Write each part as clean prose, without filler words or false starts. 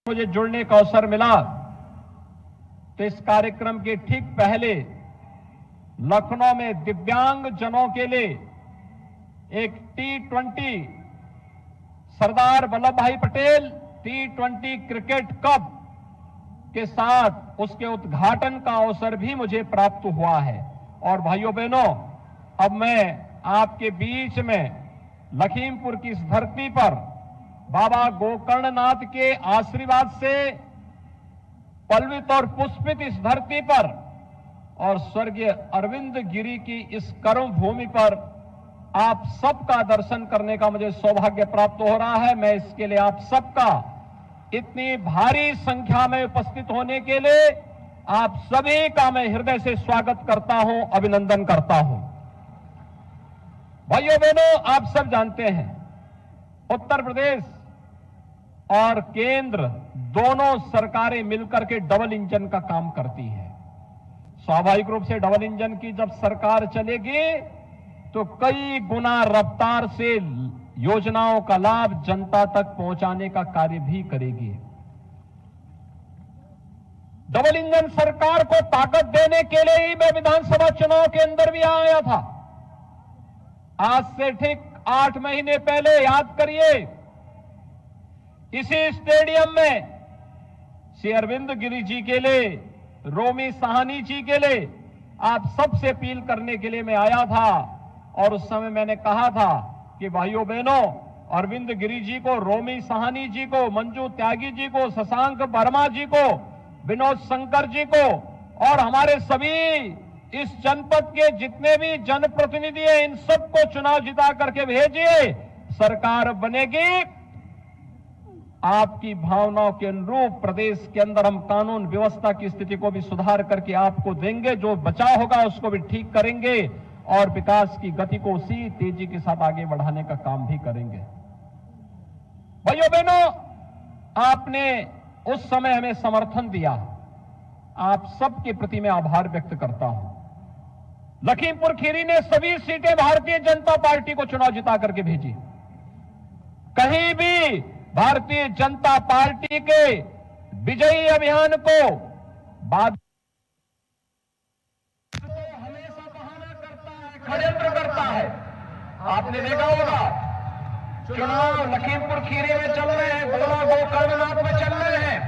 मुझे जुड़ने का अवसर मिला तो इस कार्यक्रम के ठीक पहले लखनऊ में दिव्यांग जनों के लिए एक T20 सरदार वल्लभ भाई पटेल T20 क्रिकेट कप के साथ उसके उद्घाटन का अवसर भी मुझे प्राप्त हुआ है। और भाइयों बहनों, अब मैं आपके बीच में लखीमपुर की इस धरती पर बाबा गोकर्णनाथ के आशीर्वाद से पल्वित और पुष्पित इस धरती पर और स्वर्गीय अरविंद गिरी की इस कर्म भूमि पर आप सबका दर्शन करने का मुझे सौभाग्य प्राप्त हो रहा है। मैं इसके लिए आप सबका इतनी भारी संख्या में उपस्थित होने के लिए आप सभी का मैं हृदय से स्वागत करता हूं, अभिनंदन करता हूं। भाइयों बहनों, आप सब जानते हैं उत्तर प्रदेश और केंद्र दोनों सरकारें मिलकर के डबल इंजन का काम करती है। स्वाभाविक रूप से डबल इंजन की जब सरकार चलेगी तो कई गुना रफ्तार से योजनाओं का लाभ जनता तक पहुंचाने का कार्य भी करेगी। डबल इंजन सरकार को ताकत देने के लिए ही मैं विधानसभा चुनाव के अंदर भी आया था। आज से ठीक 8 महीने पहले याद करिए, इसी स्टेडियम में श्री अरविंद गिरी जी के लिए, रोमी साहनी जी के लिए आप सबसे अपील करने के लिए मैं आया था। और उस समय मैंने कहा था कि भाइयों बहनों, अरविंद गिरी जी को, रोमी साहनी जी को, मंजू त्यागी जी को, शशांक वर्मा जी को, विनोद शंकर जी को और हमारे सभी इस जनपद के जितने भी जनप्रतिनिधि हैं, इन सबको चुनाव जिता करके भेजिए। सरकार बनेगी, आपकी भावनाओं के अनुरूप प्रदेश के अंदर हम कानून व्यवस्था की स्थिति को भी सुधार करके आपको देंगे। जो बचा होगा उसको भी ठीक करेंगे और विकास की गति को उसी तेजी के साथ आगे बढ़ाने का काम भी करेंगे। भाइयों बहनों, आपने उस समय हमें समर्थन दिया, आप सबके प्रति मैं आभार व्यक्त करता हूं। लखीमपुर खीरी ने सभी सीटें भारतीय जनता पार्टी को चुनाव जिता करके भेजी। कहीं भी भारतीय जनता पार्टी के विजयी अभियान को हमेशा बहाना करता है, षड्यंत्र करता है। आपने देखा होगा, चुनाव लखीमपुर खीरी में चल रहे हैं, बलवा गोकर्णनाथ में चल रहे हैं।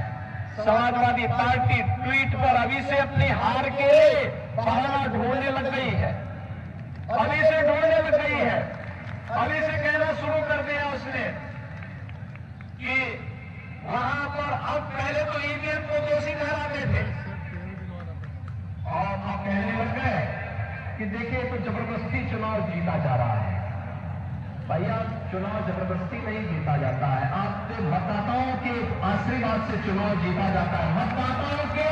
समाजवादी पार्टी ट्वीट पर अभी से अपनी हार के लिए बहाना ढूंढने लग गई है, अभी से ढूंढने लग गई है। अभी से कहना शुरू कर दिया उसने कि वहां पर अब पहले तो ईवीएम को दोषी ठहराते थे और अब कहने लग गए कि देखिए तो जबरदस्ती चुनाव जीता जा रहा है। भैया, चुनाव जबरदस्ती नहीं जीता जाता है, आपके मतदाताओं के आशीर्वाद से चुनाव जीता जाता है। मतदाताओं के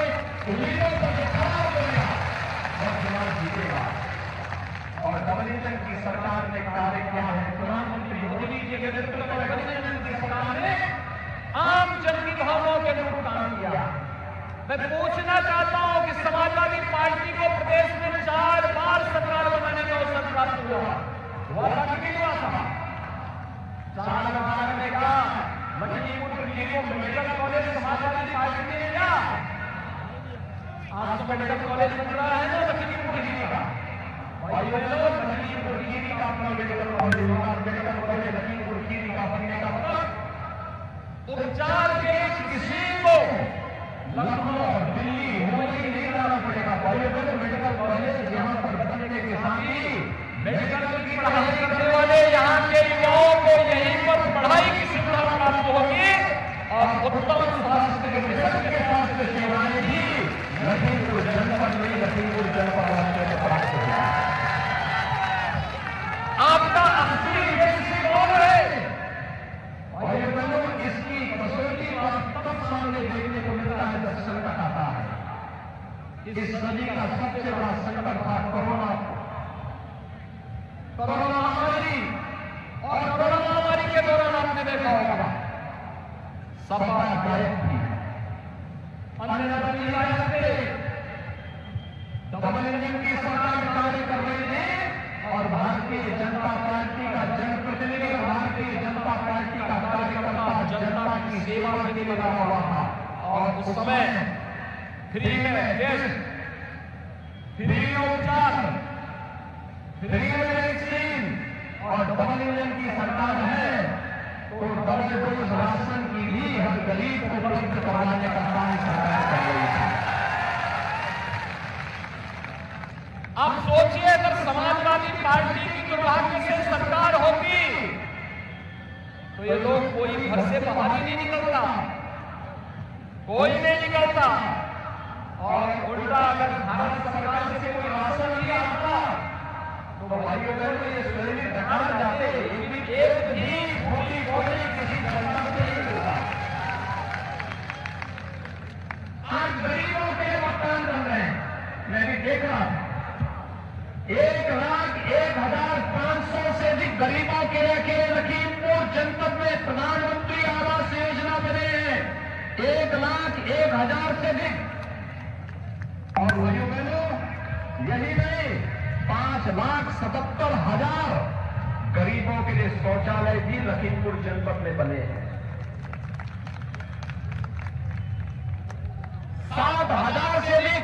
उम्मीदों पर खड़ा होगा और चुनाव जीतेगा। और डबल इंजन की सरकार ने कार्य किया है। प्रधानमंत्री मोदी जी के नेतृत्व में डबल इंजन की सरकार ने आम जन की भावनाओं के अनुरूप काम किया। मैं पूछना चाहता हूं कि समाजवादी पार्टी को प्रदेश में 4 बार सरकार बनाने का अवसर प्राप्त हुआ था कि नहीं हुआ था? 4 बार ने कहा लखीमपुर खीरी को मेडिकल कॉलेज समाजवादी पार्टी ने दिया। आज तो मेडिकल कॉलेज बन रहा है ना लखीमपुर खीरी का। भाइयों बहनों, लखीमपुर खीरी का अपना मेडिकल कॉलेज होगा। मेडिकल कॉलेज लखीमपुर खीरी का बनने का मतलब उपचार के किसी को लखनऊ और दिल्ली, मुंबई नहीं जाना पड़ेगा। भाइयों बहनों, मेडिकल कॉलेज यहाँ पर बनने के साथ ही मेडिकल की पढ़ाई करने वाले यहाँ के युवाओं को यहीं पर पढ़ाई की सुविधा प्राप्त होगी और उत्तम स्वास्थ्य के स्वास्थ्य सेवाएं भी लखीमपुर जनपद में, लखीमपुर जनपद में प्राप्त होगी। आपका असली उद्देश्य कौन है? भाइयों बहनों, इसकी कसौटी तब सामने देखने को मिलता है जब संकट आता है। इस सदी का सबसे बड़ा संकट था कोरोना महामारी। और कोरोना महामारी के दौरान आपने देखा होगा सपा गायब थी, अन्य दल गायब थे। डबल इंजन की सरकार कार्य कर रही थी और भारतीय जनता पार्टी का जनप्रतिनिधि, भारतीय जनता पार्टी का कार्यकर्ता जनता की सेवा के लिए लगा हुआ था। और उस समय फ्री में टेस्ट, फ्री में उपचार, फ्री में वैक्सीन और डबल इंजन की सरकार है, तो डबल डोज राशन की भी हर गरीब को उपलब्ध कराने का काम सरकार कर रही है। अब सोचिए अगर समाजवादी पार्टी की दुर्भाग्य से सरकार होती तो ये लोग कोई घर से बाहर ही नहीं निकलता, कोई नहीं निकलता। और उल्टा अगर भारत सरकार से कोई राशन नहीं आता तो भाइयों बहनों ये शरीर ढका जाते, एक भी छोटी कोई किसी जनता से नहीं मिलता। आज गरीबों के मकान बन रहे हैं, मैं भी देख रहा हूं। 1,01,500 से अधिक गरीबों के लिए लखीमपुर जनपद में प्रधानमंत्री आवास योजना बने हैं। 1,01,000 से अधिक। और भाइयों बहनों यही नहीं, 5,77,000 गरीबों के लिए शौचालय भी लखीमपुर जनपद में बने हैं। 7,000 से अधिक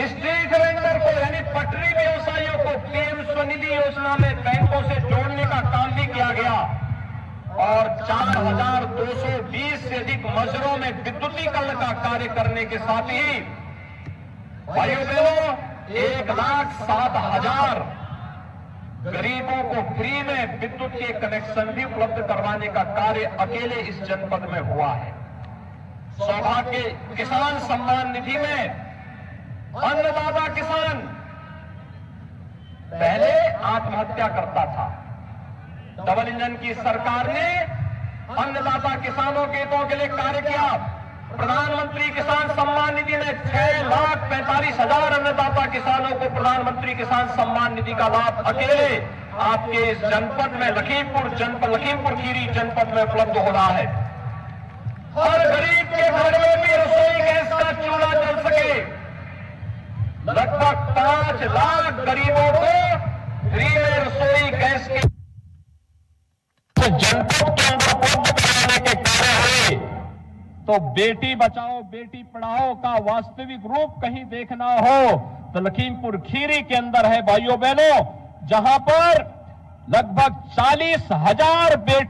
स्ट्रीट वेंडर को यानी पटरी व्यवसायियों को पीएम स्वनिधि योजना में बैंकों से जोड़ने का काम भी किया गया। और 4,220 से अधिक मजरों में विद्युतीकरण का कार्य करने के साथ ही भाइयों बहनों 1,07,000 गरीबों को फ्री में विद्युत के कनेक्शन भी उपलब्ध करवाने का कार्य अकेले इस जनपद में हुआ है। सौभाग्य किसान सम्मान निधि में अन्नदाता किसान पहले आत्महत्या करता था, डबल इंजन की सरकार ने अन्नदाता किसानों के हितों के लिए कार्य किया। प्रधानमंत्री किसान सम्मान निधि में 6,45,000 अन्नदाता किसानों को प्रधानमंत्री किसान सम्मान निधि का लाभ अकेले आपके इस जनपद में लखीमपुर खीरी जनपद में उपलब्ध हो रहा है। हर गरीब के घर में भी रसोई गैस का चूल्हा जल सके। लगभग 5 लाख गरीबों को फ्री में रसोई गैस के जनपद के अंदर उपलब्ध कराने के कार्य हुए। तो बेटी बचाओ बेटी पढ़ाओ का वास्तविक रूप कहीं देखना हो तो लखीमपुर खीरी के अंदर है भाइयों बहनों, जहां पर लगभग 40,000 बेटी